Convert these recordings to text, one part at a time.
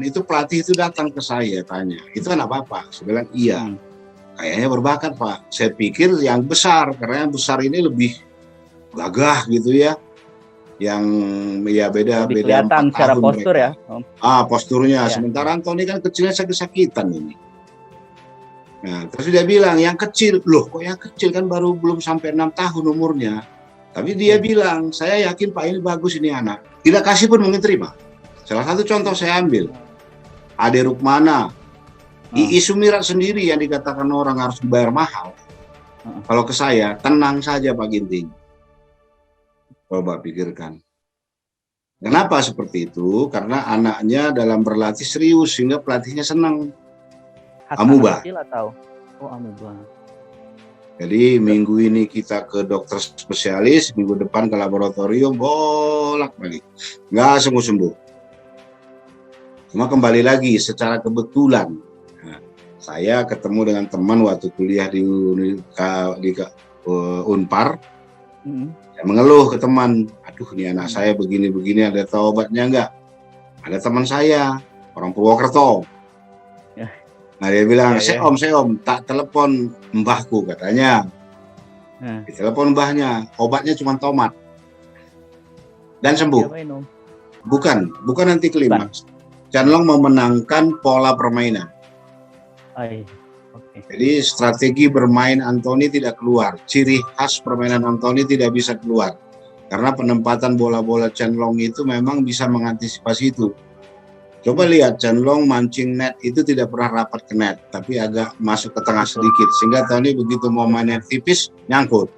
Itu pelatih itu datang ke saya tanya, itu anak bapak? Saya bilang iya. Kayaknya berbakat Pak. Saya pikir yang besar, karena yang besar ini lebih gagah gitu ya. Yang ya beda Lebih 4 kelihatan secara tahun postur mereka. ya. Posturnya. Ya. Sementara Anthony kan kecilnya sakit-sakitan ini. Nah, terus dia bilang yang kecil, loh kok yang kecil kan baru belum sampai 6 tahun umurnya. Tapi dia bilang, saya yakin Pak ini bagus ini anak. Tidak kasih pun mungkin terima. Salah satu contoh saya ambil, Ade Rukmana, Iis Sumirat sendiri yang dikatakan orang harus dibayar mahal. Kalau ke saya, tenang saja Pak Ginting. Coba pikirkan. Kenapa seperti itu? Karena anaknya dalam berlatih serius, sehingga pelatihnya senang. Amuba. Amuba. Jadi minggu ini kita ke dokter spesialis, minggu depan ke laboratorium, bolak-balik. Nggak sembuh-sembuh. Cuma kembali lagi, secara kebetulan, saya ketemu dengan teman waktu kuliah di Unpar. Saya mengeluh ke teman, aduh ini anak saya begini-begini, ada tahu obatnya enggak? Ada teman saya, orang Purwokerto. Nah dia bilang, saya om, tak telepon mbahku katanya. Ditelepon mbahnya, obatnya cuma tomat. Dan sembuh. Bukan nanti klimaks. Chan-Long memenangkan pola permainan. Jadi strategi bermain Anthony tidak keluar. Ciri khas permainan Anthony tidak bisa keluar. Karena penempatan bola-bola Chan-Long itu memang bisa mengantisipasi itu. Coba lihat Chan-Long mancing net itu tidak pernah rapat ke net, tapi agak masuk ke tengah sedikit. Sehingga Tony begitu mau main net tipis, nyangkut.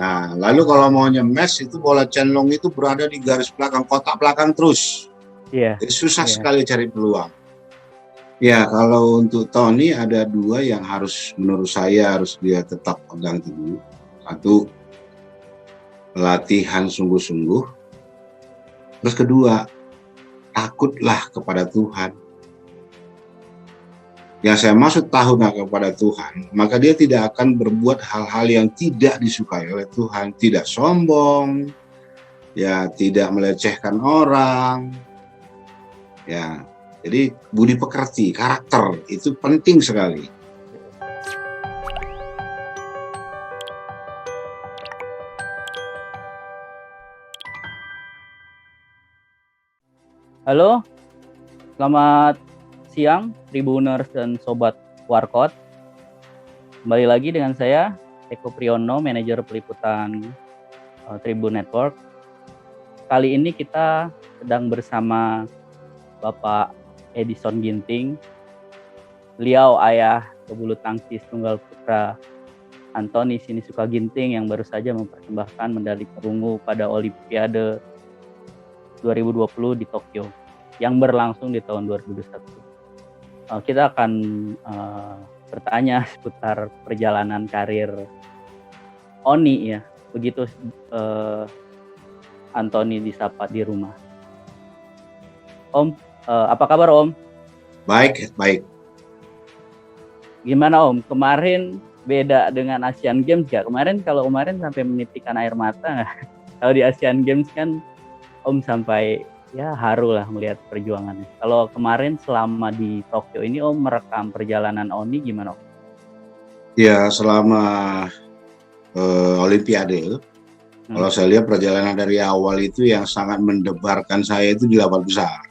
Nah, lalu kalau mau nyemes itu bola Chan-Long itu berada di garis belakang, kotak belakang terus. Jadi susah sekali cari peluang. Ya, kalau untuk Tony ada 2 yang harus menurut saya harus dia tetap pegang teguh. 1, latihan sungguh-sungguh. Terus kedua, takutlah kepada Tuhan. Yang saya maksud takutlah kepada Tuhan, maka dia tidak akan berbuat hal-hal yang tidak disukai oleh Tuhan. Tidak sombong, ya tidak melecehkan orang. Ya, jadi budi pekerti, karakter itu penting sekali. Halo, selamat siang Tribuners dan Sobat Warkot. Kembali lagi dengan saya, Eko Priyono, manajer peliputan Tribun Network. Kali ini kita sedang bersama Bapak Edison Ginting. Beliau ayah pebulu tangkis tunggal putra Anthony Sinisuka Ginting yang baru saja mempersembahkan medali perunggu pada Olimpiade 2020 di Tokyo yang berlangsung di tahun 2021. Kita akan bertanya seputar perjalanan karir Oni ya, begitu Anthony disapa di rumah. Om, apa kabar Om? Baik. Gimana Om? Kemarin beda dengan Asian Games gak? Kalau kemarin sampai menitikan air mata nggak? Kalau di Asian Games kan Om sampai ya haru lah melihat perjuangannya. Kalau kemarin selama di Tokyo ini Om merekam perjalanan Oni gimana Om? Ya selama Olimpiade, kalau saya lihat perjalanan dari awal itu yang sangat mendebarkan saya itu di 8 besar.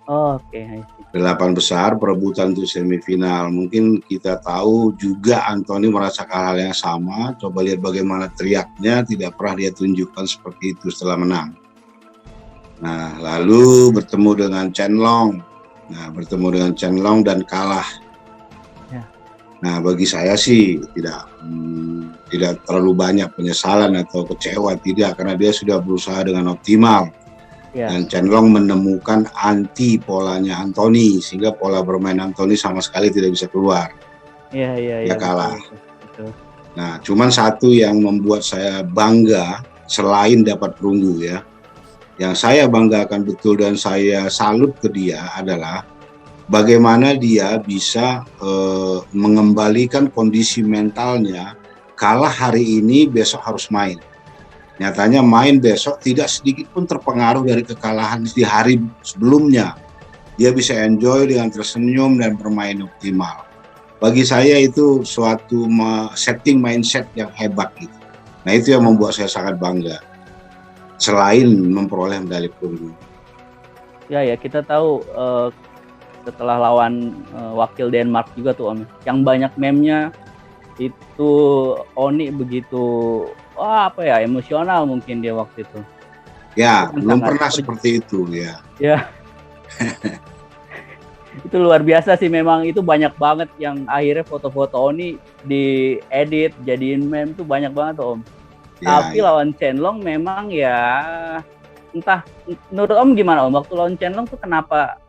Oke. 8 besar perebutan untuk semifinal. Mungkin kita tahu juga Anthony merasakan hal yang sama. Coba lihat bagaimana teriaknya, tidak pernah dia tunjukkan seperti itu setelah menang. Nah, lalu bertemu dengan Chan-Long. Dan kalah. Ya. Nah, bagi saya sih tidak terlalu banyak penyesalan atau kecewa, tidak, karena dia sudah berusaha dengan optimal. Ya. Dan Chan-Long menemukan anti polanya Anthony, sehingga pola bermain Anthony sama sekali tidak bisa keluar. Dia kalah. Betul. Nah, cuman satu yang membuat saya bangga selain dapat perunggu ya. Yang saya banggakan betul dan saya salut ke dia adalah bagaimana dia bisa mengembalikan kondisi mentalnya. Kalah hari ini, besok harus main. Nyatanya main besok tidak sedikit pun terpengaruh dari kekalahan di hari sebelumnya. dia bisa enjoy dengan tersenyum dan bermain optimal. Bagi saya itu suatu setting mindset yang hebat gitu. Nah itu yang membuat saya sangat bangga. Selain memperoleh medali perunggu. Ya kita tahu setelah lawan wakil Denmark juga tuh Om, yang banyak meme-nya itu Oni begitu emosional mungkin dia waktu itu. Ya, belum pernah seperti itu ya. Ya. Itu luar biasa sih, memang itu banyak banget yang akhirnya foto-foto Oni diedit jadiin meme tuh banyak banget Om. Ya, tapi lawan Chen-Long memang ya entah, menurut Om gimana Om, waktu lawan Chen-Long tuh kenapa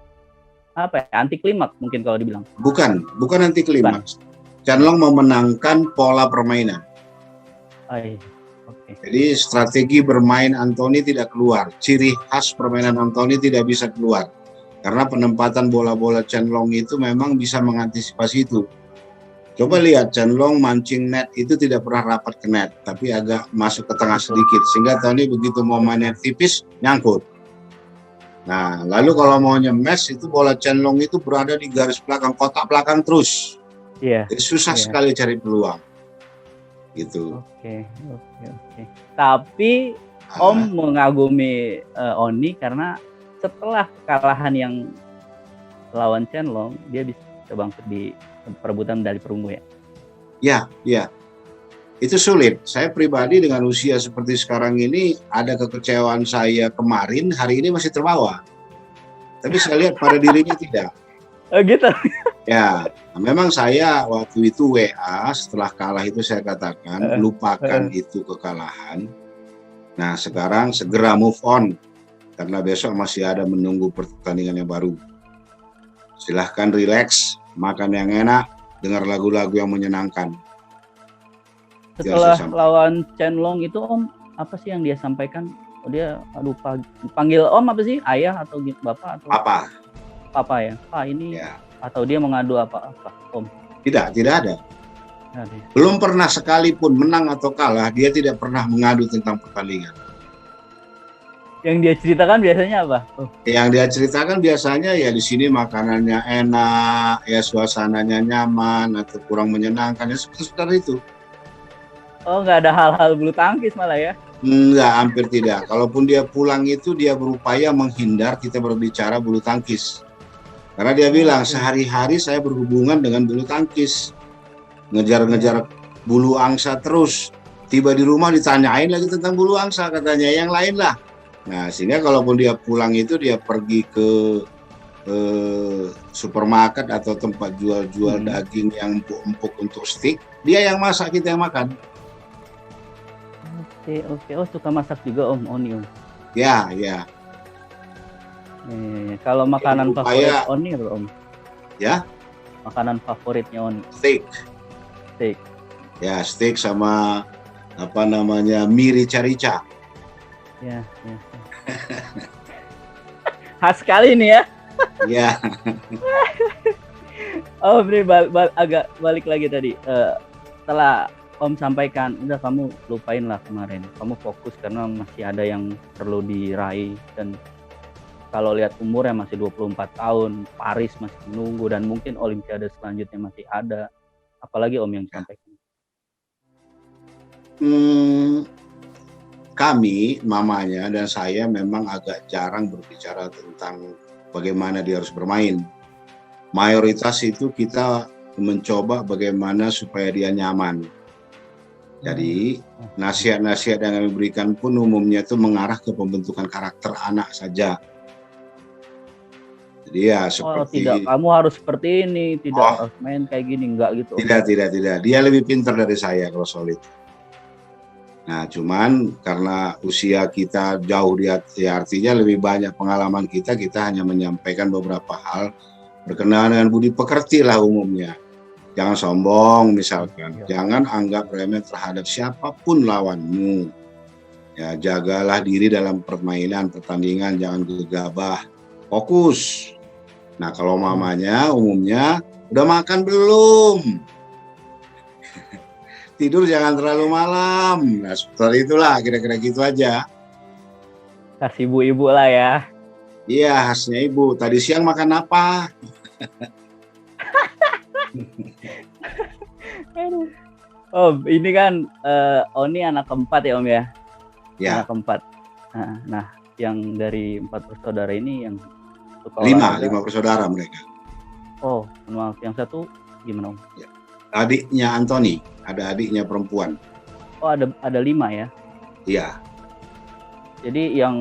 anti klimaks mungkin kalau dibilang? Bukan anti klimaks. Chen-Long memenangkan pola permainan. Okay. Jadi strategi bermain Anthony tidak keluar, ciri khas permainan Anthony tidak bisa keluar. Karena penempatan bola-bola Chen-Long itu memang bisa mengantisipasi itu. Coba lihat Chen-Long mancing net itu tidak pernah rapat ke net, tapi agak masuk ke tengah sedikit. Sehingga Tony begitu mau main tipis, nyangkut. Nah, lalu kalau mau nyemes itu bola Chen-Long itu berada di garis belakang, kotak belakang terus. Jadi susah sekali cari peluang. Gitu. Oke. Tapi Om mengagumi Oni karena setelah kekalahan yang lawan Chen-Long, dia bisa bangkit di perebutan medali perunggu ya? Ya. Itu sulit. Saya pribadi dengan usia seperti sekarang ini, ada kekecewaan saya kemarin, hari ini masih terbawa. Tapi saya lihat pada dirinya tidak. Oh gitu? Ya, memang saya waktu itu WA setelah kalah itu saya katakan, lupakan itu kekalahan. Nah sekarang segera move on. Karena besok masih ada menunggu pertandingan yang baru. Silahkan relax, makan yang enak, dengar lagu-lagu yang menyenangkan. Setelah lawan Chen-Long itu Om, apa sih yang dia sampaikan? Oh, dia lupa panggil Om apa sih? Ayah atau Bapak? Atau Papa ya? Pak ini ya. Atau dia mengadu apa Om? Tidak ada. Belum pernah sekalipun menang atau kalah, dia tidak pernah mengadu tentang pertandingan. Yang dia ceritakan biasanya apa? Yang dia ceritakan biasanya ya di sini makanannya enak, ya suasananya nyaman atau kurang menyenangkan, ya seperti itu. Oh, nggak ada hal-hal bulu tangkis malah ya? Enggak, hampir tidak. Kalaupun dia pulang itu dia berupaya menghindar kita berbicara bulu tangkis. Karena dia bilang sehari-hari saya berhubungan dengan bulu tangkis, ngejar-ngejar bulu angsa terus. Tiba di rumah ditanyain lagi tentang bulu angsa, katanya yang lain lah. Nah, sehingga kalaupun dia pulang itu dia pergi ke supermarket atau tempat jual-jual daging yang empuk-empuk untuk steak, dia yang masak, kita yang makan. Oke. Oh, suka masak juga Om Oni Om? Ya. Kalau makanan favorit Oni apa Om? Ya? Makanan favoritnya Oni? Steak. Ya, steak sama mie rica-rica. Ya. Khas sekali nih ya. Ya. Oh, ini agak balik lagi tadi. Setelah Om sampaikan, udah kamu lupain lah kemarin. Kamu fokus karena masih ada yang perlu diraih. Dan kalau lihat umurnya masih 24 tahun, Paris masih menunggu, dan mungkin Olimpiade selanjutnya masih ada. Apalagi Om yang sampaikan? Kami, mamanya dan saya memang agak jarang berbicara tentang bagaimana dia harus bermain. Mayoritas itu kita mencoba bagaimana supaya dia nyaman. Jadi nasihat-nasihat yang kami berikan pun umumnya itu mengarah ke pembentukan karakter anak saja. Jadi ya seperti tidak, kamu harus seperti ini, tidak harus main kayak gini, enggak gitu. Tidak. Dia lebih pintar dari saya kalau soal itu. Nah, cuman karena usia kita jauh artinya lebih banyak pengalaman kita hanya menyampaikan beberapa hal berkenaan dengan budi pekerti lah umumnya. Jangan sombong misalkan, jangan anggap remeh terhadap siapapun lawanmu. Ya, jagalah diri dalam permainan, pertandingan, jangan gegabah, fokus. Nah, kalau mamanya umumnya, udah makan belum? Tidur jangan terlalu malam. Nah, seperti itulah, kira-kira gitu aja. Kasih ibu-ibu lah ya. Iya, khasnya ibu. Tadi siang makan apa? Aduh. Om, ini kan Oni anak keempat ya Om ya? Ya, Anak keempat. Nah, yang dari 4 bersaudara ini yang suka lima olahraga. bersaudara mereka. Oh, maaf. Yang satu gimana Om? Adiknya Anthony, ada adiknya perempuan. Oh, ada 5 ya? Iya, Jadi yang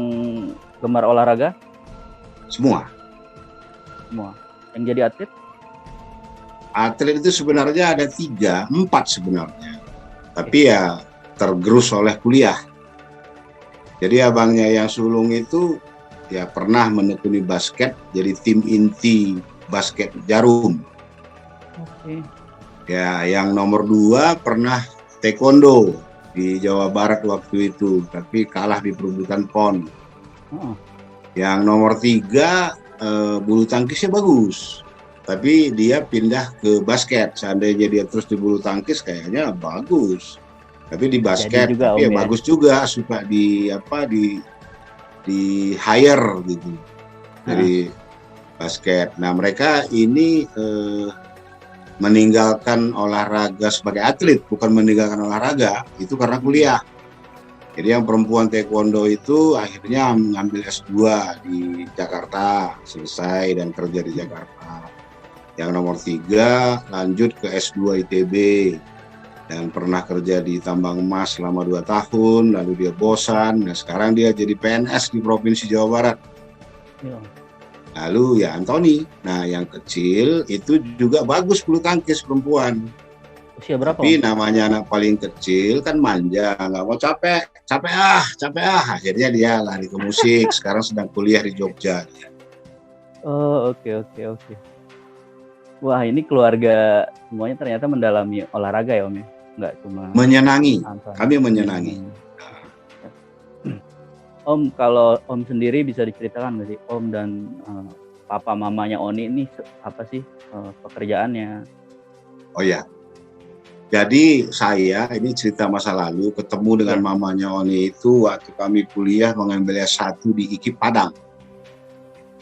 gemar olahraga semua. semua. Yang jadi atlet? Atlet itu sebenarnya ada 3, 4 sebenarnya. Tapi ya tergerus oleh kuliah. Jadi abangnya yang sulung itu ya pernah menekuni basket, jadi tim inti basket Jarum. Oke. Ya, yang nomor 2 pernah taekwondo di Jawa Barat waktu itu, tapi kalah di perebutan PON. Yang nomor 3 bulu tangkisnya bagus, tapi dia pindah ke basket. Seandainya dia terus di bulu tangkis kayaknya bagus, tapi di basket juga, tapi ya Om, ya. bagus juga, suka di hire gitu dari basket. Nah mereka ini meninggalkan olahraga sebagai atlet, bukan meninggalkan olahraga, itu karena kuliah. Jadi yang perempuan taekwondo itu akhirnya mengambil S2 di Jakarta, selesai dan kerja di Jakarta. Yang nomor 3 lanjut ke S2 ITB dan pernah kerja di tambang emas selama 2 tahun, lalu dia bosan, nah sekarang dia jadi PNS di Provinsi Jawa Barat. Iya. Lalu ya Anthony, nah yang kecil itu juga bagus bulu tangkis perempuan. Usia berapa? Tapi Om? namanya anak paling kecil kan manja, nggak mau capek ah. Akhirnya dia lari ke musik, sekarang sedang kuliah di Jogja. Oh, oke. Wah, ini keluarga semuanya ternyata mendalami olahraga ya Om ya? Nggak cuma Menyenangi, Anton. kami menyenangi. Om, kalau Om sendiri bisa diceritakan nggak sih Om dan papa mamanya Oni ini apa sih pekerjaannya? Oh ya, jadi saya ini cerita masa lalu ketemu dengan mamanya Oni itu waktu kami kuliah mengambil S1 di IKIP Padang.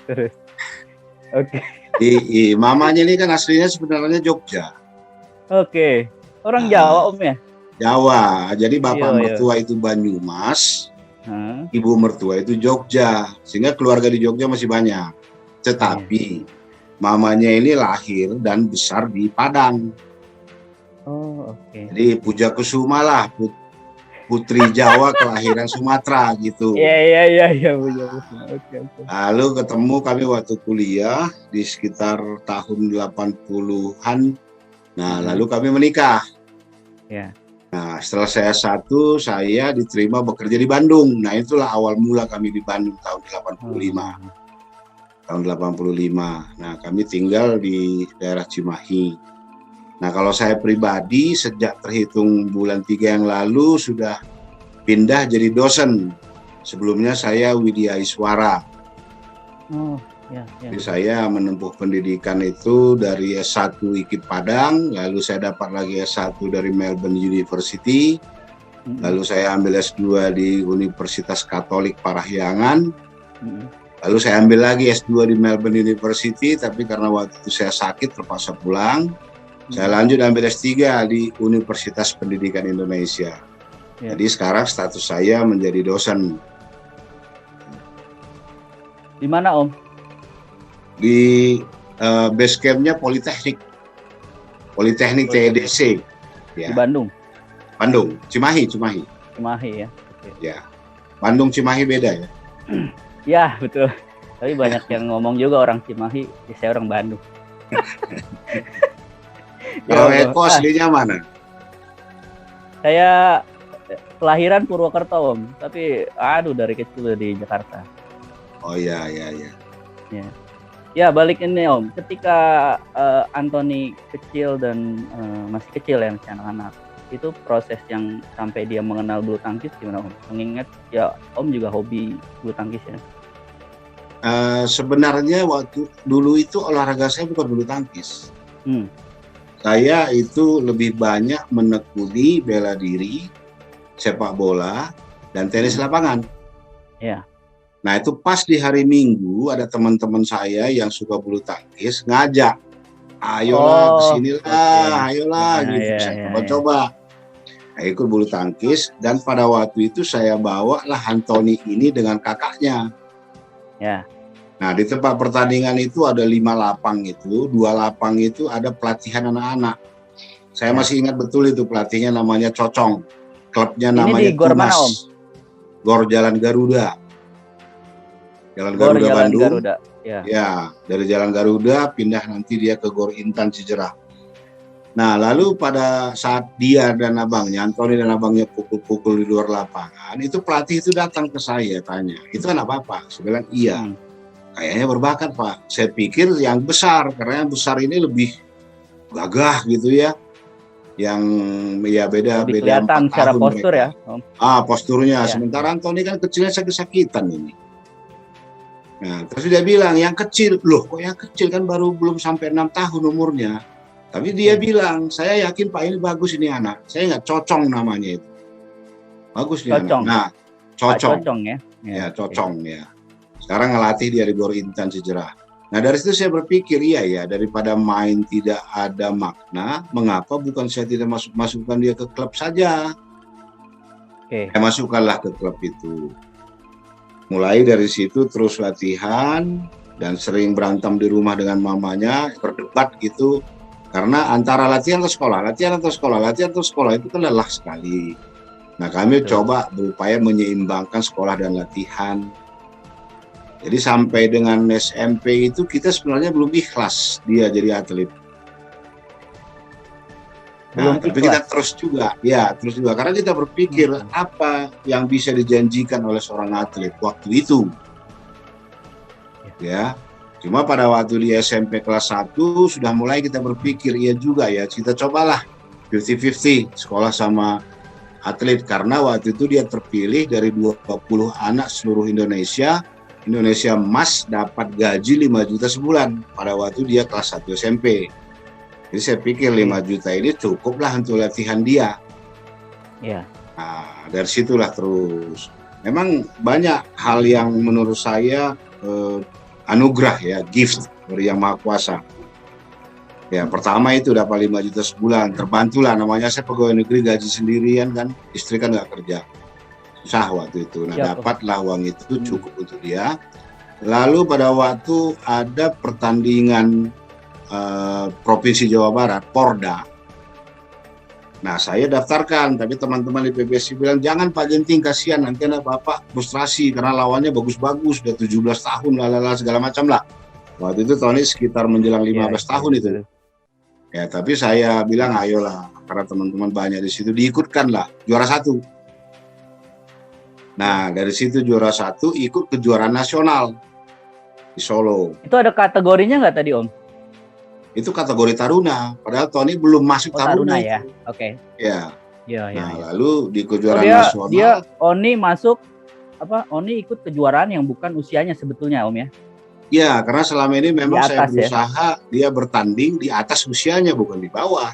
Terus, oke. Mamanya ini kan aslinya sebenarnya Jogja. Oke, orang Jawa Om ya? Jawa, jadi bapak Iya. mertua itu Banyumas, ibu mertua itu Jogja, sehingga keluarga di Jogja masih banyak. Tetapi mamanya ini lahir dan besar di Padang. Oh, oke. Jadi Puja Kusuma lah, putri Jawa kelahiran Sumatera gitu. Iya, Puja Kusuma. Oke. Lalu ketemu kami waktu kuliah di sekitar tahun 80-an. Nah, lalu kami menikah. Ya. Nah, setelah saya S1, saya diterima bekerja di Bandung. Nah, itulah awal mula kami di Bandung tahun 85. Tahun 85. Nah, kami tinggal di daerah Cimahi. Nah, kalau saya pribadi sejak terhitung bulan 3 yang lalu sudah pindah jadi dosen. Sebelumnya saya Widya Iswara. Oh, ya. Jadi saya menempuh pendidikan itu dari S1 IKIP Padang, lalu saya dapat lagi S1 dari Melbourne University, lalu saya ambil S2 di Universitas Katolik Parahyangan, lalu saya ambil lagi S2 di Melbourne University, tapi karena waktu itu saya sakit terpaksa pulang. Saya lanjut ambil S3 di Universitas Pendidikan Indonesia. Jadi sekarang status saya menjadi dosen. Di mana Om? Di base camp-nya Politeknik TEDC. Ya. Di Bandung? Bandung, Cimahi ya. Ya, Bandung Cimahi beda ya? Ya betul, tapi banyak yang ngomong juga orang Cimahi, saya orang Bandung. Kalau Eko aslinya mana? Saya kelahiran Purwokerto Om, tapi dari kecil di Jakarta. Oh iya. Ya balik ini Om, ketika Anthony kecil dan masih kecil ya, masih anak-anak, itu proses yang sampai dia mengenal bulu tangkis gimana Om? Mengingat ya Om juga hobi bulu tangkis ya? Sebenarnya waktu dulu itu olahraga saya bukan bulu tangkis. Saya itu lebih banyak menekuni bela diri, sepak bola, dan tenis lapangan. Ya. Nah itu pas di hari Minggu ada teman-teman saya yang suka bulu tangkis ngajak, ayolah kesinilah, ayolah Ya, gitu. ya, Saya ya, coba-coba. Nah, ikut bulu tangkis dan pada waktu itu saya bawa lah Anthony ini dengan kakaknya. ya. Nah di tempat pertandingan itu ada 5 lapang itu, 2 lapang itu ada pelatihan anak-anak. Saya Ya. masih ingat betul itu pelatihnya namanya Cocong, klubnya Ini namanya di Gor mana, Om? Tunas, Gor Jalan Garuda. Jalan Gor Garuda Jalan Bandung. Garuda. Ya. Ya, dari Jalan Garuda pindah nanti dia ke Gor Intan Cijerah. Nah, lalu pada saat dia dan abangnya, Anthony dan abangnya pukul-pukul di luar lapangan, itu pelatih itu datang ke saya tanya, itu anak Bapak? Saya bilang, iya. Kayaknya berbakat, Pak. Saya pikir yang besar, karena yang besar ini lebih gagah gitu ya. Yang ya beda Lebih 4 kelihatan secara tahun postur mereka. ya, Om. Posturnya. Ya. Sementara Anthony kan kecilnya sakit-sakitan ini. Nah, terus dia bilang, yang kecil, loh kok yang kecil kan baru belum sampai 6 tahun umurnya. Tapi dia bilang, saya yakin Pak ini bagus ini anak. Saya nggak Cocong namanya itu. Bagus nih Cocong. anak. Nah, Cocong. Cocong ya. Ya, Cocong ya. Sekarang ngelatih dia di Gor Intan Cijerah. Nah dari situ saya berpikir, iya ya, daripada main tidak ada makna, mengapa bukan saya tidak masukkan dia ke klub saja. Saya masukkanlah ke klub itu. Mulai dari situ terus latihan, dan sering berantem di rumah dengan mamanya, berdebat gitu. Karena antara latihan atau sekolah, latihan atau sekolah, latihan atau sekolah itu kan lelah sekali. Nah kami coba berupaya menyeimbangkan sekolah dan latihan. Jadi sampai dengan SMP itu kita sebenarnya belum ikhlas dia jadi atlet. Nah, tapi kita terus juga karena kita berpikir apa yang bisa dijanjikan oleh seorang atlet waktu itu. Ya. Cuma pada waktu di SMP kelas 1 sudah mulai kita berpikir iya juga ya, kita cobalah 50-50 sekolah sama atlet karena waktu itu dia terpilih dari 20 anak seluruh Indonesia Mas dapat gaji 5 juta sebulan pada waktu dia kelas 1 SMP. Jadi saya pikir 5 juta ini cukuplah untuk latihan dia. Iya. Nah, dari situlah terus. Memang banyak hal yang menurut saya anugerah ya, gift dari Yang Maha Kuasa. Ya, pertama itu dapat 5 juta sebulan, terbantulah namanya saya pegawai negeri gaji sendirian kan, istri kan nggak kerja. Susah waktu itu. Nah, dapatlah uang itu cukup untuk dia. Lalu pada waktu ada pertandingan Provinsi Jawa Barat, Porda. Nah, saya daftarkan, tapi teman-teman di PBSI bilang, jangan Pak Genting, kasihan, nanti anak Bapak frustrasi, karena lawannya bagus-bagus, udah 17 tahun, lalala, segala macam lah. Waktu itu Tony sekitar menjelang 15 tahun itu. Ya, tapi saya bilang, ayolah, karena teman-teman banyak di situ, diikutkanlah, juara 1. Nah, dari situ juara 1 ikut kejuaraan nasional di Solo. Itu ada kategorinya nggak tadi, Om? Itu kategori taruna, padahal Tony belum masuk taruna ya. Oke. Ya. Ya. Lalu di kejuaraan nasional. Dia Oni masuk Oni ikut kejuaraan yang bukan usianya sebetulnya, Om ya? Ya, karena selama ini memang saya berusaha dia bertanding di atas usianya bukan di bawah.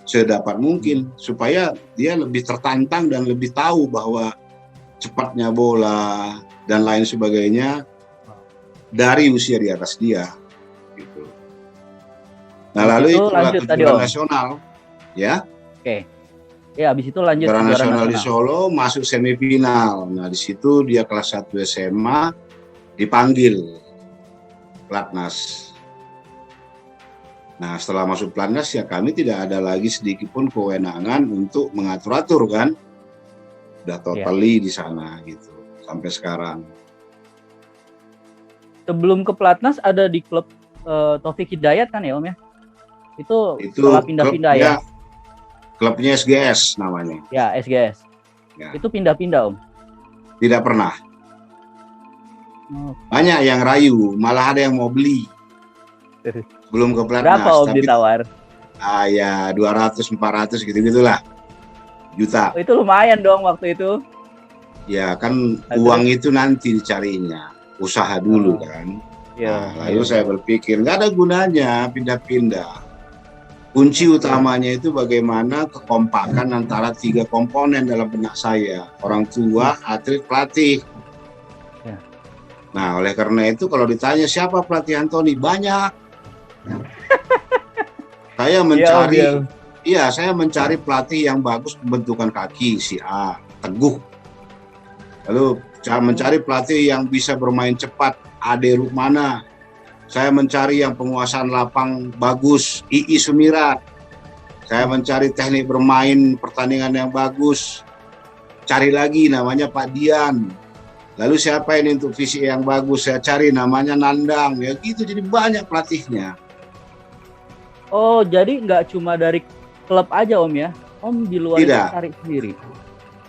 Sedapat mungkin supaya dia lebih tertantang dan lebih tahu bahwa cepatnya bola dan lain sebagainya dari usia di atas dia. Gitu. Nah, lalu itulah kejuaraan nasional, ya. Oke. Ya, habis itu lanjut kejuaraan nasional di Solo, masuk semifinal. Nah, di situ dia kelas 1 SMA dipanggil Platnas. Nah, setelah masuk Platnas ya kami tidak ada lagi sedikit pun kewenangan untuk mengatur-atur kan. Udah totally di sana gitu sampai sekarang. Sebelum ke Platnas ada di klub Taufik Hidayat kan ya, Om ya? Itu setelah pindah-pindah ya. Klubnya SGS namanya. Ya, SGS. Ya. Itu pindah-pindah, Om? Tidak pernah. Banyak yang rayu, malah ada yang mau beli. Belum ke Platnas. Berapa, Om, ditawar? Ya 200-400 gitu-gitulah juta. Oh, itu lumayan dong waktu itu. Ya kan uang itu nanti dicarinya, usaha dulu kan. Ya, lalu saya berpikir nggak ada gunanya pindah-pindah. Kunci utamanya itu bagaimana kekompakan antara 3 komponen dalam benak saya. Orang tua, atlet, pelatih. Nah, oleh karena itu kalau ditanya siapa pelatih Anthony, banyak. Saya mencari, saya mencari pelatih yang bagus pembentukan kaki, si A, teguh. Lalu mencari pelatih yang bisa bermain cepat, Ade Rukmana. Saya mencari yang penguasaan lapang bagus, Ii Sumirat. Saya mencari teknik bermain pertandingan yang bagus. Cari lagi namanya Pak Dian. Lalu siapa ini untuk fisik yang bagus? Saya cari namanya Nandang. Ya gitu, jadi banyak pelatihnya. Oh, jadi nggak cuma dari klub aja Om ya? Om di luar itu cari sendiri?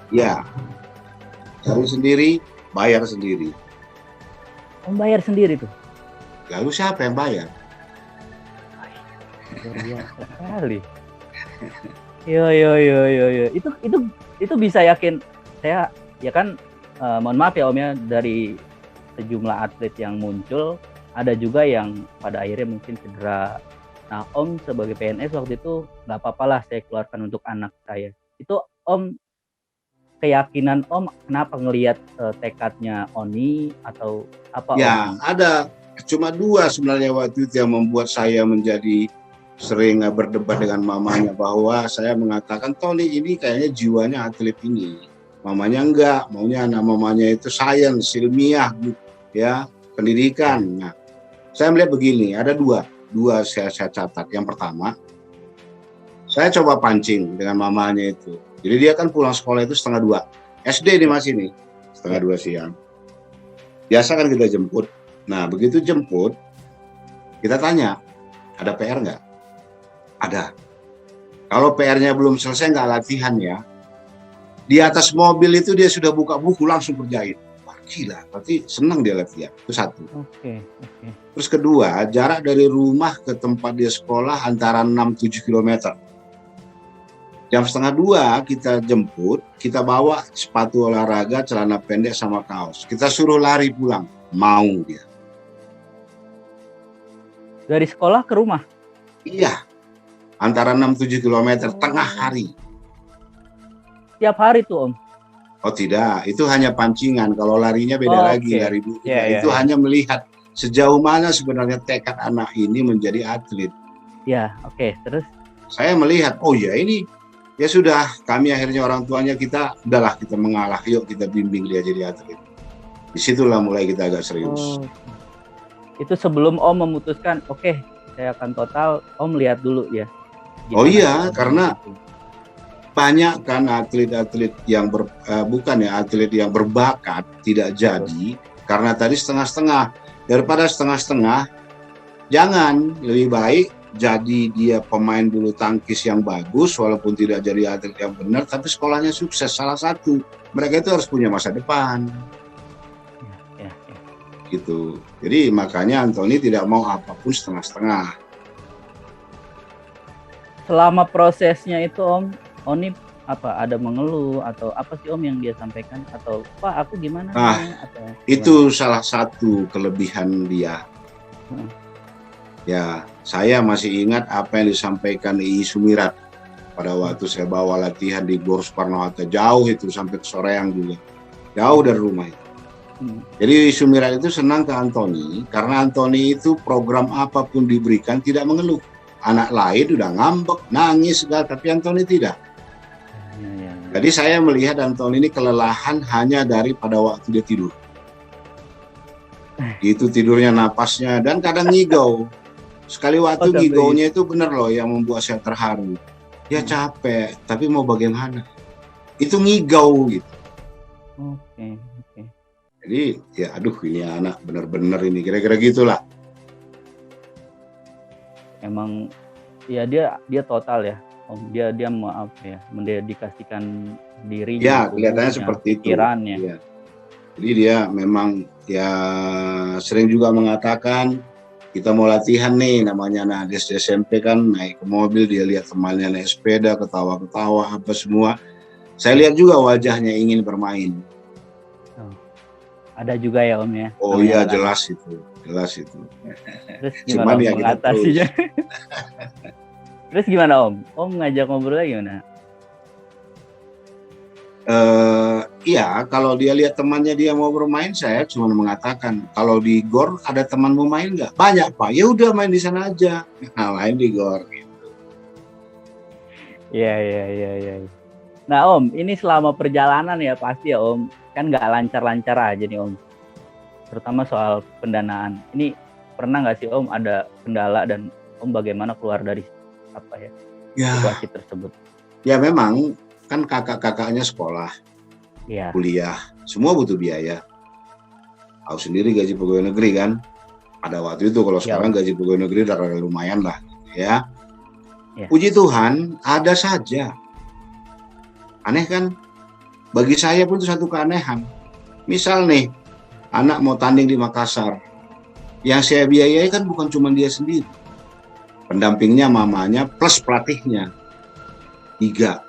Ya, cari sendiri, bayar sendiri. Om bayar sendiri tuh? Lalu siapa yang bayar? Luar biasa sekali. Yo. Itu bisa yakin saya ya kan, mohon maaf ya Om ya, dari sejumlah atlet yang muncul ada juga yang pada akhirnya mungkin cedera. Nah Om sebagai PNS waktu itu nggak apa-apa lah saya keluarkan untuk anak saya. Itu Om, keyakinan Om kenapa ngelihat tekadnya Oni atau apa? Ya Om? Ada cuma dua sebenarnya waktu itu yang membuat saya menjadi sering berdebat dengan mamanya, bahwa saya mengatakan Tony ini kayaknya jiwanya atlet ini. Mamanya enggak, maunya anak mamanya itu sains, ilmiah, ya, pendidikan. Nah, saya melihat begini, ada dua saya catat. Yang pertama, saya coba pancing dengan mamanya itu. Jadi dia kan pulang sekolah itu 1:30. SD nih masih nih, 1:30 siang. Biasa kan kita jemput. Nah, begitu jemput, kita tanya, ada PR nggak? Ada. Kalau PR-nya belum selesai nggak latihan ya. Di atas mobil itu dia sudah buka buku langsung kerjain. Wah gila, berarti senang dia latihan. Itu satu. Oke. Terus kedua, jarak dari rumah ke tempat dia sekolah antara 6-7 km. Jam 1:30 kita jemput, kita bawa sepatu olahraga, celana pendek sama kaos. Kita suruh lari pulang, mau dia. Dari sekolah ke rumah? Iya, antara 6-7 km tengah hari. Tiap hari tuh Om? Oh tidak, itu hanya pancingan. Kalau larinya beda lagi, lari dulu. Itu hanya melihat sejauh mana sebenarnya tekad anak ini menjadi atlet. Ya, oke. Terus? Saya melihat, oh ya ini, ya sudah, kami akhirnya orang tuanya udahlah kita mengalah, yuk kita bimbing dia jadi atlet. Disitulah mulai kita agak serius. Itu sebelum Om memutuskan, oke, saya akan total, Om lihat dulu ya. Oh iya, karena banyak kan atlet-atlet yang atlet yang berbakat tidak jadi karena tadi setengah-setengah. Daripada setengah-setengah, jangan, lebih baik jadi dia pemain bulu tangkis yang bagus walaupun tidak jadi atlet yang benar, tapi sekolahnya sukses. Salah satu, mereka itu harus punya masa depan. Gitu. Jadi makanya Anthony tidak mau apapun setengah-setengah. Selama prosesnya itu Om, Oni apa ada mengeluh atau apa sih Om yang dia sampaikan, atau Pak aku gimana? Atau itu salah satu kelebihan dia. Ya, saya masih ingat apa yang disampaikan Ii Sumirat pada waktu saya bawa latihan di Gor Soekarno-Hatta, jauh itu sampai ke Soreang juga, jauh dari rumah itu. Jadi Sumirat itu senang ke Anthony karena Anthony itu program apapun diberikan tidak mengeluh. Anak lain udah ngambek, nangis segala, tapi Anthony tidak. Jadi saya melihat Anthony ini kelelahan hanya daripada waktu dia tidur. Itu tidurnya, napasnya, dan kadang ngigau. Sekali waktu ngigaunya itu benar loh yang membuat saya terharu. Dia capek, tapi mau bagaimana? Itu ngigau gitu. Oke. Jadi ya aduh ini anak benar-benar ini, kira-kira gitulah. Emang ya dia total ya Om, dia maaf ya mendedikasikan diri. Ya kelihatannya seperti itu. Pikirannya. Ya. Jadi dia memang ya sering juga mengatakan kita mau latihan nih, namanya anak SMP kan, naik ke mobil dia lihat temannya naik sepeda, ketawa-ketawa apa semua. Saya lihat juga wajahnya ingin bermain. Ada juga ya Om ya? Oh iya jelas itu. Terus gimana Om mengatasinya? Terus gimana Om? Om ngajak ngobrolnya gimana? Iya, kalau dia lihat temannya dia mau bermain, saya cuma mengatakan, kalau di GOR ada teman mau main nggak? Banyak Pak. Ya udah main di sana aja. Nah, main di GOR. Iya, iya, iya, iya. Nah Om, ini selama perjalanan ya pasti ya Om, kan nggak lancar-lancar aja nih Om. Terutama soal pendanaan. Ini pernah nggak sih Om ada kendala dan Om bagaimana keluar dari apa ya Ya, situasi tersebut? ya memang kan kakak-kakaknya sekolah, Iya, kuliah, semua butuh biaya. Tahu sendiri gaji pegawai negeri kan. Pada waktu itu, kalau iya sekarang Om. gaji pegawai negeri udah lumayan lah, ya. Iya. Puji Tuhan, ada saja. Aneh kan? Bagi saya pun itu satu keanehan. Misal nih, anak mau tanding di Makassar, yang saya biayai kan bukan cuma dia sendiri. Pendampingnya mamanya plus pelatihnya. 3,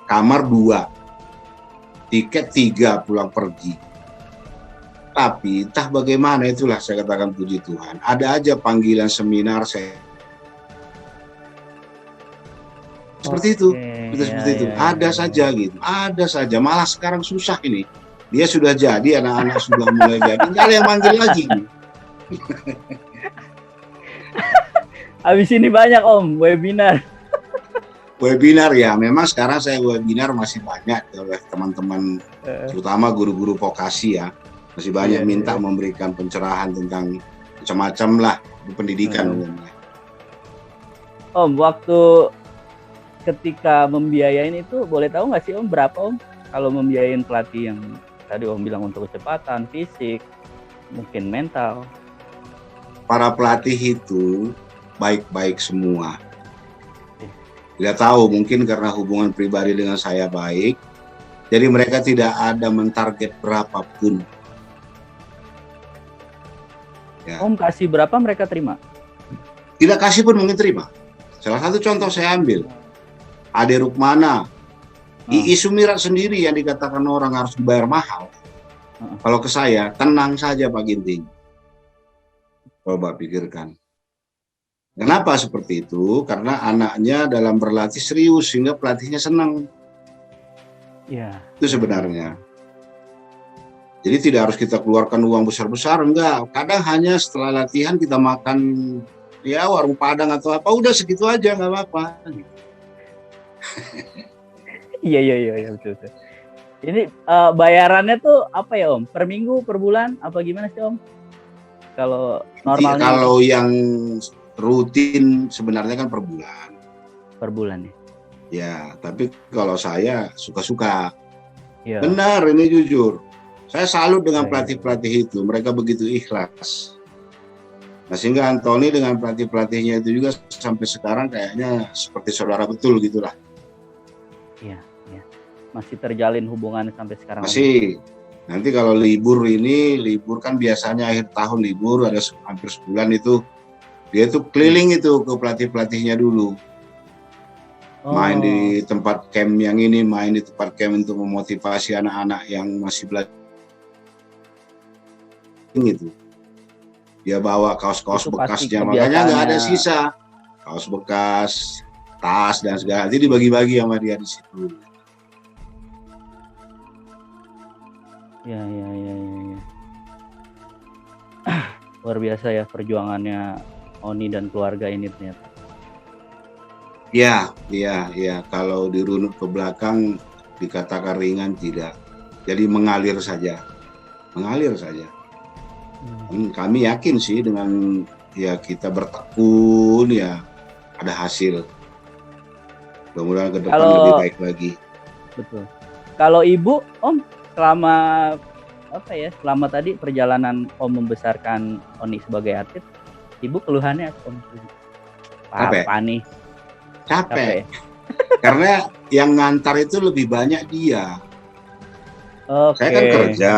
kamar 2, tiket 3 pulang pergi. Tapi entah bagaimana, itulah saya katakan puji Tuhan. Ada aja panggilan seminar saya. Seperti itu. Oke, Itu iya, seperti itu. iya, Ada iya, saja gitu. Ada saja. Malah sekarang susah ini. Dia sudah jadi, anak-anak sudah mulai jadi. Nggak ada yang manggil lagi. Habis ini banyak Om webinar. Webinar ya, memang sekarang saya webinar masih banyak oleh teman-teman, terutama guru-guru vokasi ya. Masih banyak Iya, minta iya. memberikan pencerahan tentang macam-macam lah di pendidikan umumnya. Om, waktu ketika membiayain itu boleh tahu nggak sih Om berapa Om kalau membiayain pelatih yang tadi Om bilang untuk kecepatan, fisik, mungkin mental? Para pelatih itu baik-baik semua. Tidak tahu, mungkin karena hubungan pribadi dengan saya baik, jadi mereka tidak ada mentarget berapapun. Ya. Om kasih berapa mereka terima? Tidak kasih pun mungkin terima. Salah satu contoh saya ambil, Ade Rukmana, Ii Sumirat sendiri yang dikatakan orang harus dibayar mahal. Kalau ke saya, tenang saja Pak Ginting. Coba pikirkan. Kenapa seperti itu? Karena anaknya dalam berlatih serius sehingga pelatihnya senang. Iya. Itu sebenarnya. Jadi tidak harus kita keluarkan uang besar-besar, enggak. Kadang hanya setelah latihan kita makan ya warung Padang atau apa, udah segitu aja, nggak apa-apa. Iya, betul. Ini bayarannya tuh apa ya Om? Per minggu, per bulan, apa gimana sih Om? Kalau normalnya? Kalau yang rutin sebenarnya kan per bulan. Per bulan ya? Ya, tapi kalau saya suka-suka. Iya. Benar, ini jujur. Saya salut dengan pelatih-pelatih itu. Mereka begitu ikhlas. Nah, sehingga Anthony dengan pelatih-pelatihnya itu juga sampai sekarang kayaknya seperti saudara betul gitulah. Iya. Masih terjalin hubungan sampai sekarang? Masih. Nanti kalau libur kan biasanya akhir tahun libur, ada hampir sebulan itu, dia tuh keliling itu ke pelatih-pelatihnya dulu. Main di tempat camp yang ini, main di tempat camp untuk memotivasi anak-anak yang masih belajar. Gitu. Dia bawa kaos-kaos bekasnya, makanya nggak ada sisa. Kaos bekas, tas dan segala, nanti dibagi-bagi sama dia di situ. Ya. Luar biasa ya perjuangannya Oni dan keluarga ini ternyata. Ya. Kalau dirunut ke belakang dikatakan ringan, tidak. Jadi mengalir saja. Kami yakin sih dengan ya kita bertekun ya ada hasil. Mudah-mudahan ke depan lebih baik lagi. Betul. Kalau Ibu, Om, selama tadi perjalanan Om membesarkan Oni sebagai atlet, Ibu keluhannya apa Om? Capek. Karena yang ngantar itu lebih banyak dia. Saya kan kerja.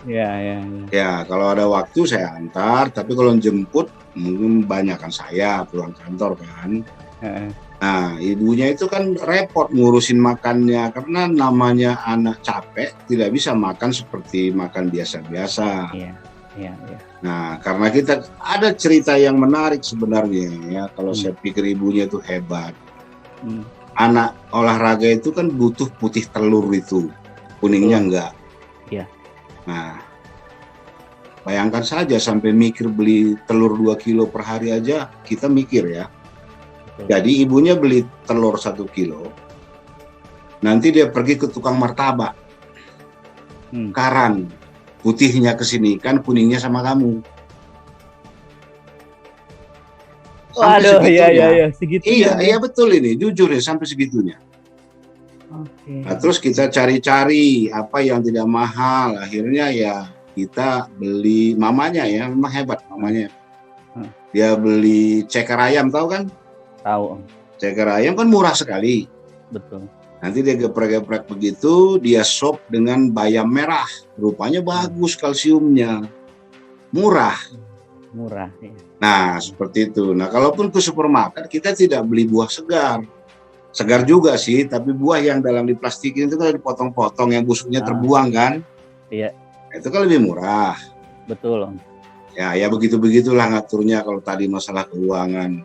Iya. Ya, kalau ada waktu saya antar, tapi kalau jemput mungkin banyakkan saya pulang kantor kan. Nah, ibunya itu kan repot ngurusin makannya karena namanya anak capek tidak bisa makan seperti makan biasa-biasa. Iya. Nah, karena kita ada cerita yang menarik sebenarnya ya, kalau saya pikir ibunya itu hebat. Anak olahraga itu kan butuh putih telur itu, kuningnya enggak. Iya. Nah, bayangkan saja sampai mikir beli telur 2 kilo per hari aja, kita mikir ya. Betul. Jadi ibunya beli telur 1 kilo, nanti dia pergi ke tukang martabak, karan, putihnya ke sini, kan kuningnya sama kamu. Sampai Waduh, segitunya. iya, segitunya. Iya betul ini, jujur ya, sampai segitunya. Oke. Nah, terus kita cari-cari apa yang tidak mahal, akhirnya ya kita beli, mamanya ya, memang hebat mamanya. Dia beli ceker ayam, tahu kan? Tahu, Om. Ceker ayam kan murah sekali. Betul. Nanti dia geprek-geprek begitu, dia sop dengan bayam merah. Rupanya bagus kalsiumnya. Murah. Ya. Nah, seperti itu. Nah, kalaupun ke supermarket, kita tidak beli buah segar. Segar juga sih, tapi buah yang dalam diplastikin itu kan dipotong-potong, yang busuknya terbuang kan? Iya. Itu kan lebih murah. Betul, Om. Ya begitu-begitulah ngaturnya kalau tadi masalah keuangan.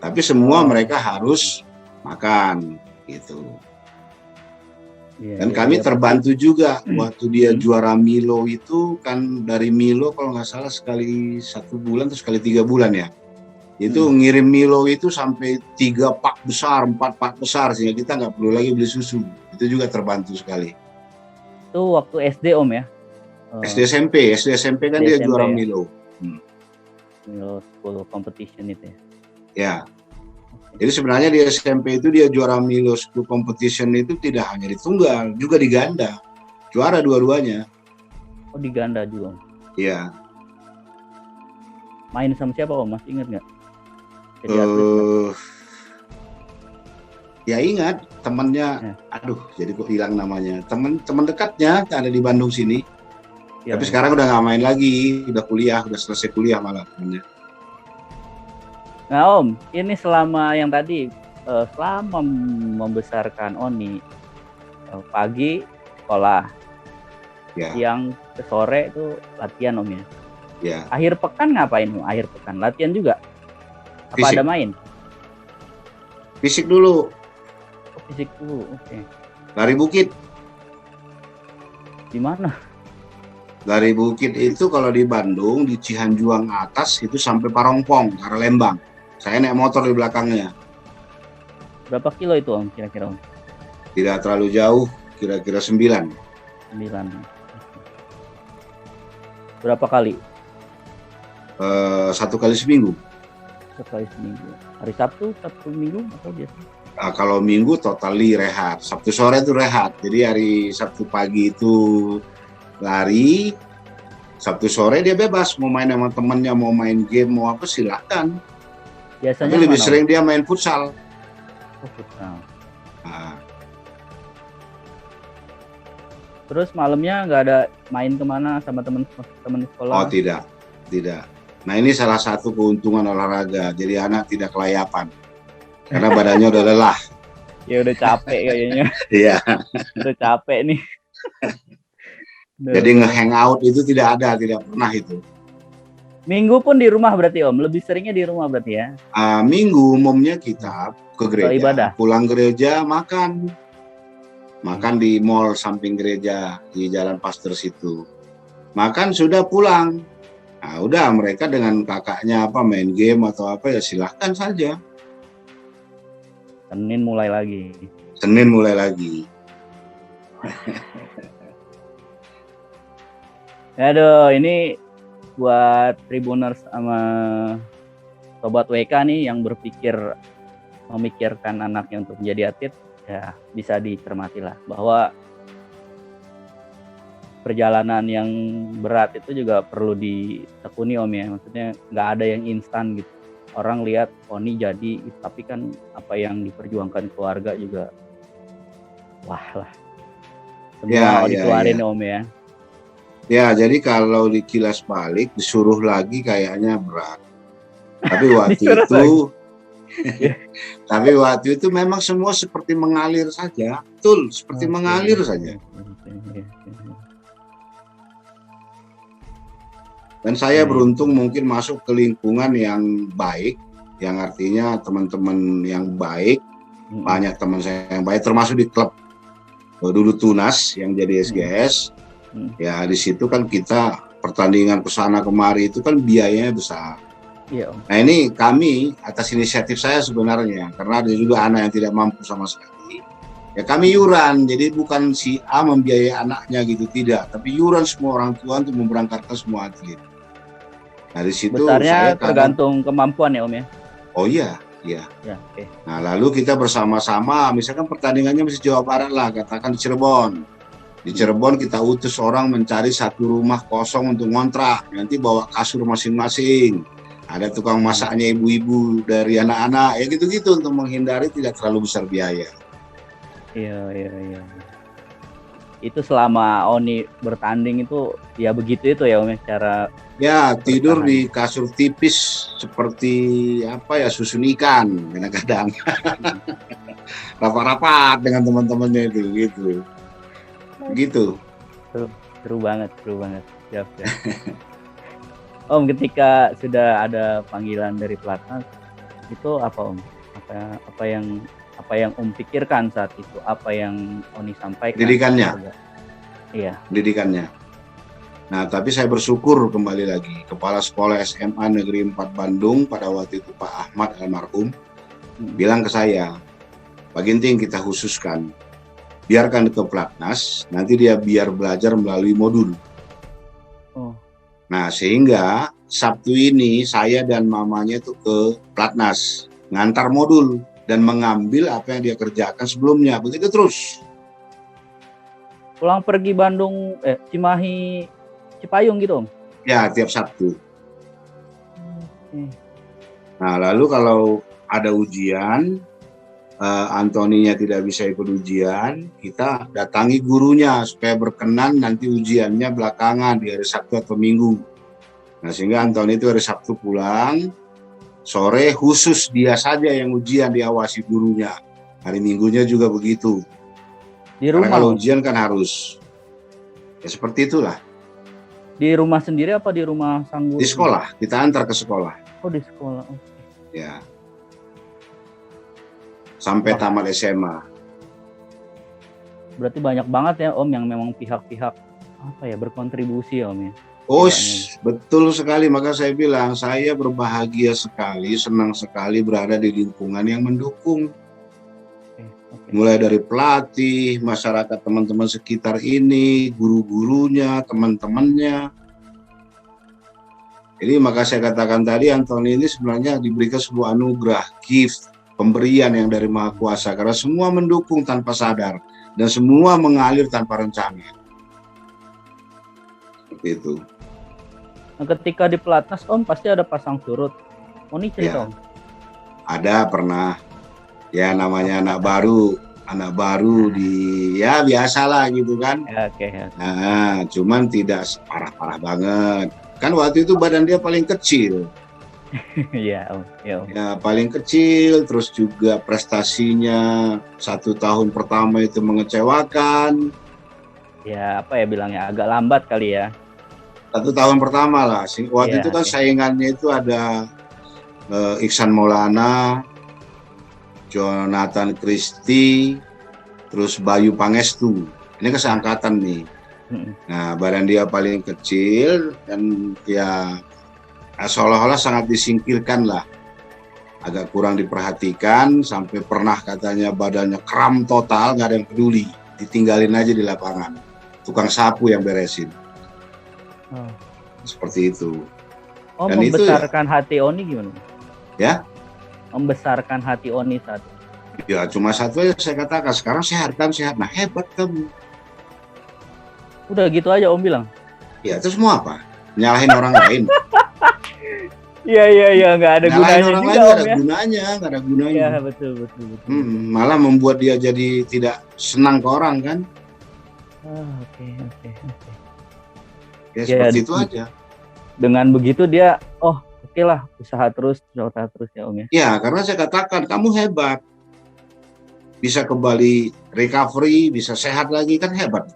Tapi semua mereka harus makan, gitu. Dan kami terbantu juga waktu dia juara Milo itu kan, dari Milo kalau nggak salah sekali 1 bulan atau sekali 3 bulan ya. Itu ngirim Milo itu sampai 3 pak besar, 4 pak besar, sehingga kita nggak perlu lagi beli susu. Itu juga terbantu sekali. Itu waktu SD, Om ya? SD SMP kan dia juara ya? Milo. Milo School Competition itu ya? Ya. Jadi sebenarnya di SMP itu dia juara Milo School Competition itu tidak hanya di tunggal, juga di ganda. Juara dua-duanya. Oh, di ganda juga, Om? Iya. Main sama siapa, Om? Masih ingat nggak? Ya ingat, temannya, aduh jadi kok hilang namanya. Teman dekatnya ada di Bandung sini. Ya, tapi sekarang udah nggak main lagi, udah kuliah, udah selesai kuliah malah temannya. Nah, Om, ini selama yang tadi, selama membesarkan Oni, pagi sekolah, siang ke sore itu latihan, Om ya? Ya. Akhir pekan ngapain, Om? Akhir pekan latihan juga? Apa fisik. Ada main? Fisik dulu. Oh, fisik dulu, oke. Lari bukit. Di mana? Lari bukit itu kalau di Bandung, di Cihanjuang atas itu sampai Parongpong, arah Lembang. Saya naik motor di belakangnya. Berapa kilo itu, Om, kira-kira, Om? Tidak terlalu jauh, kira-kira 9. Berapa kali? 1 kali seminggu. 1 kali seminggu. Hari Sabtu Minggu atau biasa? Nah, kalau Minggu totally rehat. Sabtu sore itu rehat. Jadi hari Sabtu pagi itu lari, Sabtu sore dia bebas, mau main sama temennya, mau main game, mau apa silakan. Biasanya tapi lebih sering dia main futsal. Oh, futsal. Nah. Terus malamnya nggak ada main kemana sama teman sekolah? Oh tidak. Nah ini salah satu keuntungan olahraga, jadi anak tidak kelayapan karena badannya udah lelah. Ya udah capek kayaknya. Iya. Udah capek nih. Jadi nge-hangout itu tidak pernah itu. Minggu pun di rumah berarti, Om? Lebih seringnya di rumah berarti ya? Minggu umumnya kita ke gereja, ibadah. Pulang gereja makan di mall samping gereja di Jalan Pasteur situ. Makan sudah pulang. Nah, udah mereka dengan kakaknya main game atau apa ya silahkan saja. Senin mulai lagi. Aduh, ini buat Tribuners sama Sobat WK nih yang memikirkan anaknya untuk menjadi atlet, ya bisa dicermati lah bahwa perjalanan yang berat itu juga perlu ditekuni, Om ya. Maksudnya nggak ada yang instan gitu. Orang lihat Oni jadi, tapi kan apa yang diperjuangkan keluarga juga wah lah. Semua dikeluarin, Om ya. Ya, jadi kalau dikilas balik disuruh lagi kayaknya berat. Tapi waktu itu memang semua seperti mengalir saja. Betul, seperti mengalir saja. Dan saya beruntung mungkin masuk ke lingkungan yang baik, yang artinya teman-teman yang baik, banyak teman saya yang baik, termasuk di klub dulu Tunas yang jadi SGS. Ya di situ kan kita pertandingan kesana kemari itu kan biayanya besar. Iya Om. Nah ini kami atas inisiatif saya sebenarnya, karena ada juga anak yang tidak mampu sama sekali. Ya kami yuran, jadi bukan si A membiayai anaknya gitu, tidak. Tapi yuran semua orang tua untuk memberangkatkan semua atlet. Nah di situ saya Besarnya kadang, tergantung kemampuan ya Om ya. oh iya, iya. Ya, oke. Nah lalu kita bersama-sama, misalkan pertandingannya masih Jawa Barat lah, katakan di Cirebon. Di Cirebon kita utus orang mencari satu rumah kosong untuk ngontrak. Nanti bawa kasur masing-masing. Ada tukang masaknya ibu-ibu dari anak-anak. Ya gitu-gitu untuk menghindari tidak terlalu besar biaya. Iya. Itu selama Oni bertanding itu ya begitu itu ya Om ya, cara Ya tidur bertahan. di kasur tipis seperti apa ya, susun ikan kadang-kadang. Rapat-rapat dengan teman-temannya itu gitu. Gitu. Seru banget. Siap. Om, ketika sudah ada panggilan dari pelatnas itu apa Om? Apa yang Om pikirkan saat itu? Apa yang Oni sampaikan? Didikannya. Iya. Pendidikannya. Nah, tapi saya bersyukur kembali lagi, Kepala Sekolah SMA Negeri 4 Bandung pada waktu itu Pak Ahmad almarhum bilang ke saya, Pak Ginting kita khususkan, biarkan ke pelatnas, nanti dia biar belajar melalui modul. Oh. Nah, sehingga Sabtu ini saya dan mamanya itu ke pelatnas, ngantar modul dan mengambil apa yang dia kerjakan sebelumnya, begitu terus. Pulang pergi Bandung, Cimahi, Cipayung gitu Om? Ya, tiap Sabtu. Okay. Nah, lalu kalau ada ujian, Antoninya tidak bisa ikut ujian, kita datangi gurunya supaya berkenan nanti ujiannya belakangan di hari Sabtu atau Minggu. Nah, sehingga Antoni itu hari Sabtu pulang, sore khusus dia saja yang ujian diawasi gurunya. Hari Minggunya juga begitu. Di Karena rumah kalau Om? ujian kan harus. Ya seperti itulah. Di rumah sendiri apa di rumah sang guru? Di sekolah, kita antar ke sekolah. Oh di sekolah. Ya. Sampai tamat SMA. Berarti banyak banget ya Om yang memang pihak-pihak apa ya berkontribusi ya Om ya. Oh, betul sekali. Maka saya bilang saya berbahagia sekali, senang sekali berada di lingkungan yang mendukung. Okay. Mulai dari pelatih, masyarakat, teman-teman sekitar ini, guru-gurunya, teman-temannya. Jadi maka saya katakan tadi Antoni ini sebenarnya diberikan sebuah anugerah, gift, pemberian yang dari Maha Kuasa, karena semua mendukung tanpa sadar dan semua mengalir tanpa rencana. Seperti itu. Nah, ketika di pelatnas Om pasti ada pasang surut. Oni cerita Om? Ada pernah. Ya namanya anak baru di ya biasalah gitu kan. Okay. Nah, cuman tidak parah-parah banget. Kan waktu itu badan dia paling kecil. Iya Om. Ya paling kecil, terus juga prestasinya 1 tahun pertama itu mengecewakan. Ya apa ya bilangnya agak lambat kali ya. 1 tahun pertama lah. Waktu itu kan saingannya itu ada Iksan Maulana, Jonathan Christie, terus Bayu Pangestu. Ini keseangkatan nih. Nah, badan dia paling kecil dan ya seolah-olah sangat disingkirkan lah. Agak kurang diperhatikan, sampai pernah katanya badannya kram total, nggak ada yang peduli. Ditinggalin aja di lapangan. Tukang sapu yang beresin. Seperti itu. Oh, dan membesarkan itu hati Oni gimana? Ya? Membesarkan hati Oni saat itu. Ya cuma satu aja saya katakan, sekarang sehat kan sehat. Nah hebat kamu. Udah gitu aja Om bilang? Ya terus mau apa? Nyalahin orang lain? Iya, nggak ada gunanya orang juga lain, Om nggak ada gunanya. Iya betul. Malah membuat dia jadi tidak senang ke orang kan? Oke. Ya seperti itu aja. Dengan begitu dia, oke lah, usaha terus ya Om ya. Ya karena saya katakan kamu hebat, bisa kembali recovery, bisa sehat lagi kan hebat.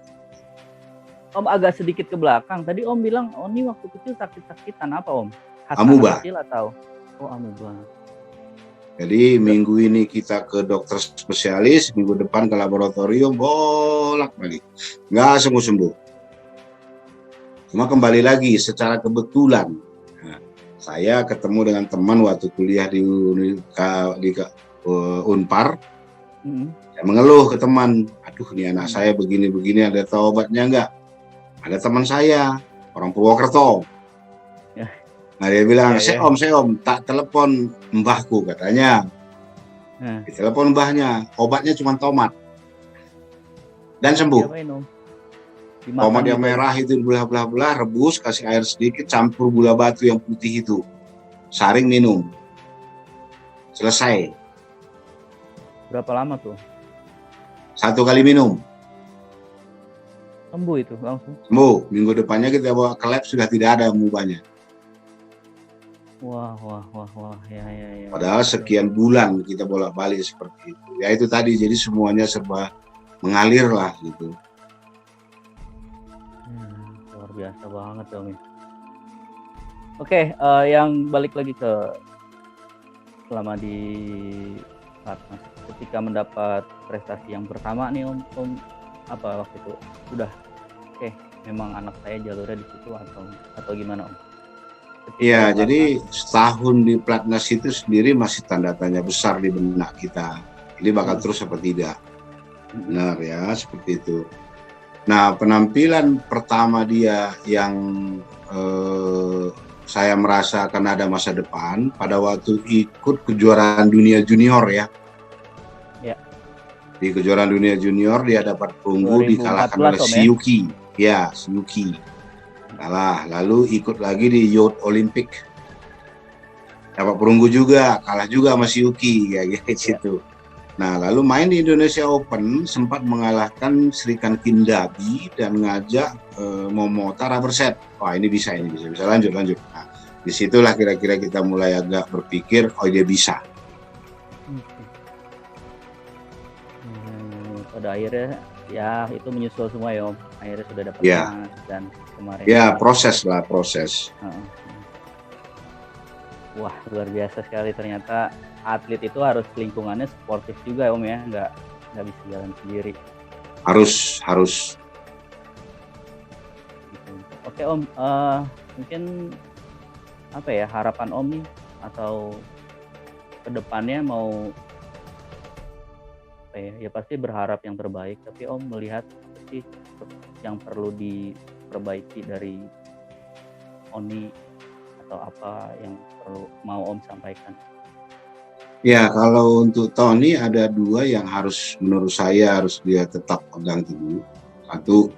Om agak sedikit ke belakang. Tadi Om bilang Oni waktu kecil sakit-sakitan apa Om? Amuba. Kecil atau? Amuba. Jadi minggu ini kita ke dokter spesialis, minggu depan ke laboratorium, bolak-balik. Nggak sembuh-sembuh. Cuma kembali lagi secara kebetulan, nah, saya ketemu dengan teman waktu kuliah di Unpar. Saya mengeluh ke teman, aduh nih anak saya begini-begini, ada tahu obatnya enggak? Ada teman saya, orang Purwokerto. Nah dia bilang, saya om, tak telepon mbahku katanya. Ditelepon mbahnya, obatnya cuma tomat. Dan sembuh. Tomat yang merah itu belah-belah, rebus, kasih air sedikit, campur gula batu yang putih itu. Saring minum. Selesai. Berapa lama tuh? 1 kali minum. Sembuh itu langsung? Sembuh. Minggu depannya kita bawa ke lab, sudah tidak ada mubahnya. Wah. Ya. Padahal sekian bulan kita bolak-balik seperti itu. Ya itu tadi, jadi semuanya serba mengalir lah gitu. Luar biasa banget Om. Oke, yang balik lagi ke selama di Platnas, ketika mendapat prestasi yang pertama nih Om apa waktu itu udah oke, memang anak saya jalurnya di situ atau gimana Om? Iya, jadi setahun di Platnas itu sendiri masih tanda tanya besar di benak kita. Ini bakal terus apa tidak? Benar ya, seperti itu. Nah, penampilan pertama dia yang saya merasa akan ada masa depan pada waktu ikut kejuaraan dunia junior ya. Di kejuaraan dunia junior dia dapat perunggu, dikalahkan oleh Shiyuki. Ya, Shiyuki. Kalah, lalu ikut lagi di Youth Olympic. Dapat perunggu juga, kalah juga sama Shiyuki kayak gitu. Nah, lalu main di Indonesia Open sempat mengalahkan Srikan Kindabi dan ngajak Momota rubber set. Wah, ini bisa lanjut. Nah, disitulah kira-kira kita mulai agak berpikir, oh dia bisa. Pada akhirnya ya itu menyusul semua ya Om. Akhirnya sudah dapat dan kemarin. Ya, proses. Wah, luar biasa sekali, ternyata atlet itu harus lingkungannya sportif juga Om ya, nggak bisa jalan sendiri. Harus. Gitu. Oke Om, mungkin apa ya harapan Om nih atau kedepannya mau apa ya pasti berharap yang terbaik, tapi Om melihat sih yang perlu diperbaiki dari Oni atau apa yang perlu mau Om sampaikan? Ya, kalau untuk Tony ada 2 yang menurut saya harus dia tetap pegang teguh. 1,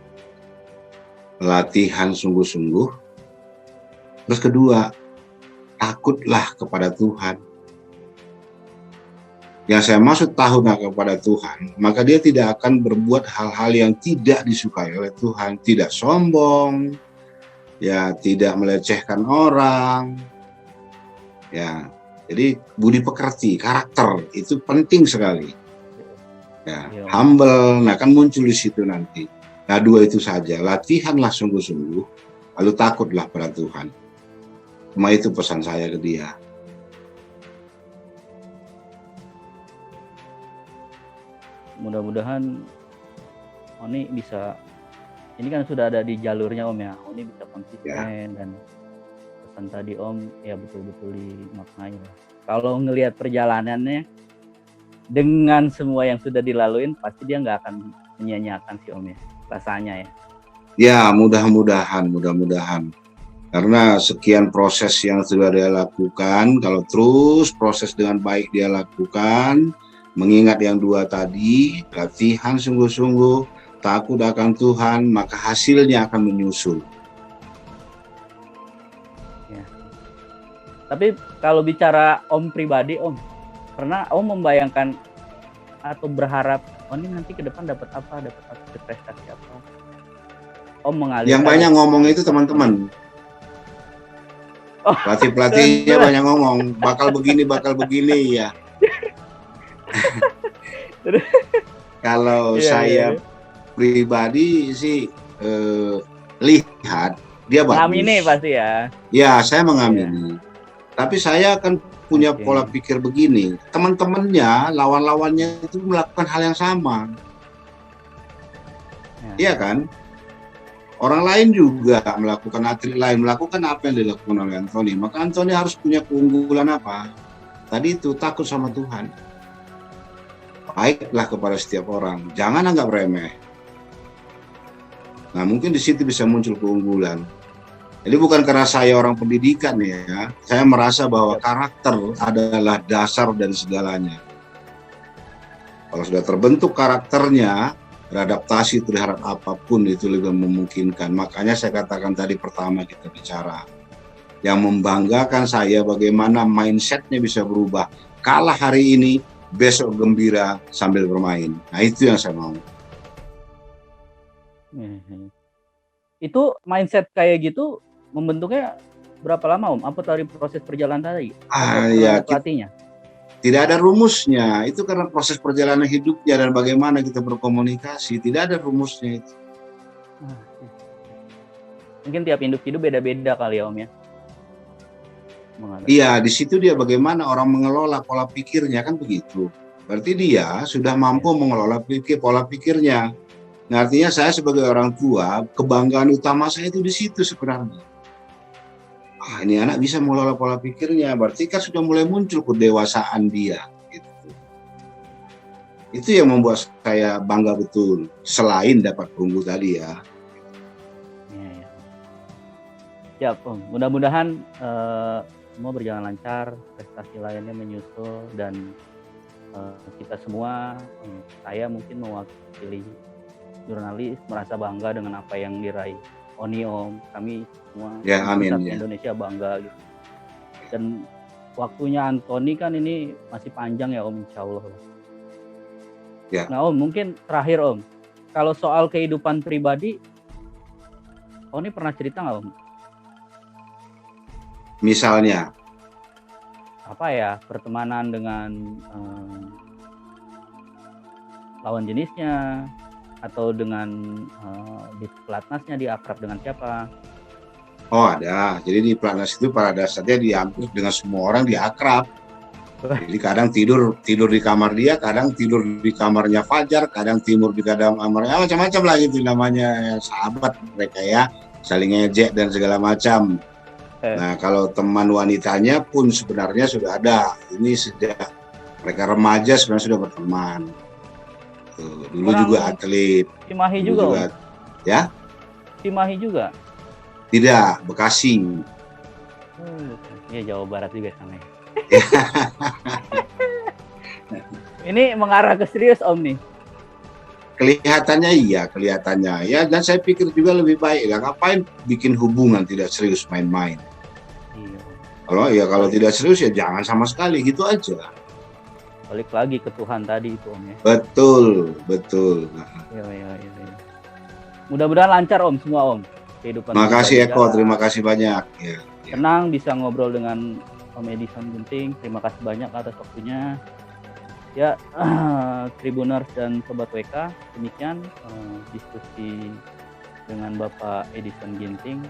latihan sungguh-sungguh. Terus kedua, takutlah kepada Tuhan. Yang saya maksud takutlah kepada Tuhan, maka dia tidak akan berbuat hal-hal yang tidak disukai oleh Tuhan, tidak sombong, ya tidak melecehkan orang, ya. Jadi budi pekerti, karakter itu penting sekali. Ya, humble, nah kan muncul di situ nanti. Nah 2 itu saja, latihanlah sungguh-sungguh, lalu takutlah pada Tuhan. Cuma itu pesan saya ke dia. Mudah-mudahan Oni bisa, ini kan sudah ada di jalurnya Om ya, Oni bisa konsisten dan pesan tadi Om ya betul-betul dimaknai. Kalau ngelihat perjalanannya dengan semua yang sudah dilaluin, pasti dia nggak akan menyia-nyiakan sih Om ya, rasanya ya. Ya mudah-mudahan. Karena sekian proses yang sudah dia lakukan, kalau terus proses dengan baik dia lakukan, mengingat yang 2 tadi, latihan sungguh-sungguh, takut akan Tuhan, maka hasilnya akan menyusul. Ya. Tapi kalau bicara Om pribadi Om, pernah Om membayangkan atau berharap ini nanti ke depan dapat prestasi apa? Om mengalihkan. Yang banyak ngomong itu teman-teman. Pelatih-pelatihnya banyak ngomong, bakal begini ya. Kalau saya pribadi sih lihat dia bagus. Mengamini pasti ya. Ya, saya mengamini. Tapi saya akan punya pola pikir begini, teman-temannya, lawan-lawannya itu melakukan hal yang sama. Iya kan? Orang lain juga melakukan, atlet lain melakukan apa yang dilakukan oleh Anthony. Maka Anthony harus punya keunggulan apa? Tadi itu takut sama Tuhan. Baiklah kepada setiap orang. Jangan anggap remeh. Nah, mungkin di situ bisa muncul keunggulan. Jadi bukan karena saya orang pendidikan ya. Saya merasa bahwa karakter adalah dasar dari segalanya. Kalau sudah terbentuk karakternya, beradaptasi terhadap apapun itu lebih memungkinkan. Makanya saya katakan tadi pertama kita bicara. Yang membanggakan saya bagaimana mindsetnya bisa berubah. Kalah hari ini, besok gembira sambil bermain. Nah itu yang saya mau. Itu mindset kayak gitu membentuknya berapa lama Om? Apa dari proses perjalanan tadi? Ya, pelatihnya? Tidak ada rumusnya, itu karena proses perjalanan hidupnya dan bagaimana kita berkomunikasi, tidak ada rumusnya itu. Mungkin tiap individu beda-beda kali ya Om ya? Iya, di situ dia bagaimana orang mengelola pola pikirnya kan begitu. Berarti dia sudah mampu mengelola pola pikirnya. Nah, artinya saya sebagai orang tua, kebanggaan utama saya itu di situ sebenarnya. Ini anak bisa mengelola pola pikirnya, berarti kan sudah mulai muncul kedewasaan dia. Gitu. Itu yang membuat saya bangga betul, selain dapat perunggu tadi ya. Ya, mudah-mudahan semua berjalan lancar, prestasi lainnya menyusul, dan kita semua, saya mungkin mewakili jurnalis, merasa bangga dengan apa yang diraih Oni Om, kami semua ya, amin, ya. Indonesia bangga gitu. Dan waktunya Anthony kan ini masih panjang ya Om, insya Allah. Ya. Nah Om, mungkin terakhir Om, kalau soal kehidupan pribadi, Oni pernah cerita nggak Om? Misalnya? Apa ya, pertemanan dengan lawan jenisnya, atau dengan di pelatnasnya dia akrab dengan siapa? Oh ada, jadi di pelatnas itu pada dasarnya dia hampir dengan semua orang dia akrab. Jadi kadang tidur di kamar dia, kadang tidur di kamarnya Fajar, kadang tidur di kamarnya, macam-macam lah gitu namanya, sahabat mereka ya, saling ngejek dan segala macam. Nah kalau teman wanitanya pun sebenarnya sudah ada, ini sejak mereka remaja sebenarnya sudah berteman. Dulu orang juga atlet. Cimahi juga ya? Cimahi juga? Tidak, Bekasi. Ya Jawa Barat juga sana ya. Ini mengarah ke serius Om nih? Kelihatannya iya, ya, dan saya pikir juga lebih baik ya, ngapain bikin hubungan tidak serius main-main. Iya. Kalau tidak serius ya jangan sama sekali, gitu aja. Balik lagi ke Tuhan tadi itu Om ya. Betul. Iya. Mudah-mudahan lancar Om semua Om. Kehidupan. Makasih Eko, terima kasih banyak. Ya. Senang bisa ngobrol dengan Om Edison Ginting. Terima kasih banyak atas waktunya. Ya, Tribuners dan Sobat WK, demikian diskusi dengan Bapak Edison Ginting,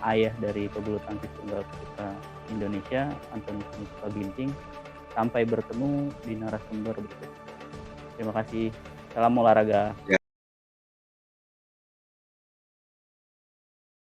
ayah dari pebulu tangkis tunggal putra Indonesia, Anthony Ginting. Sampai bertemu di narasumber berikutnya. Terima kasih. Salam olahraga. Ya.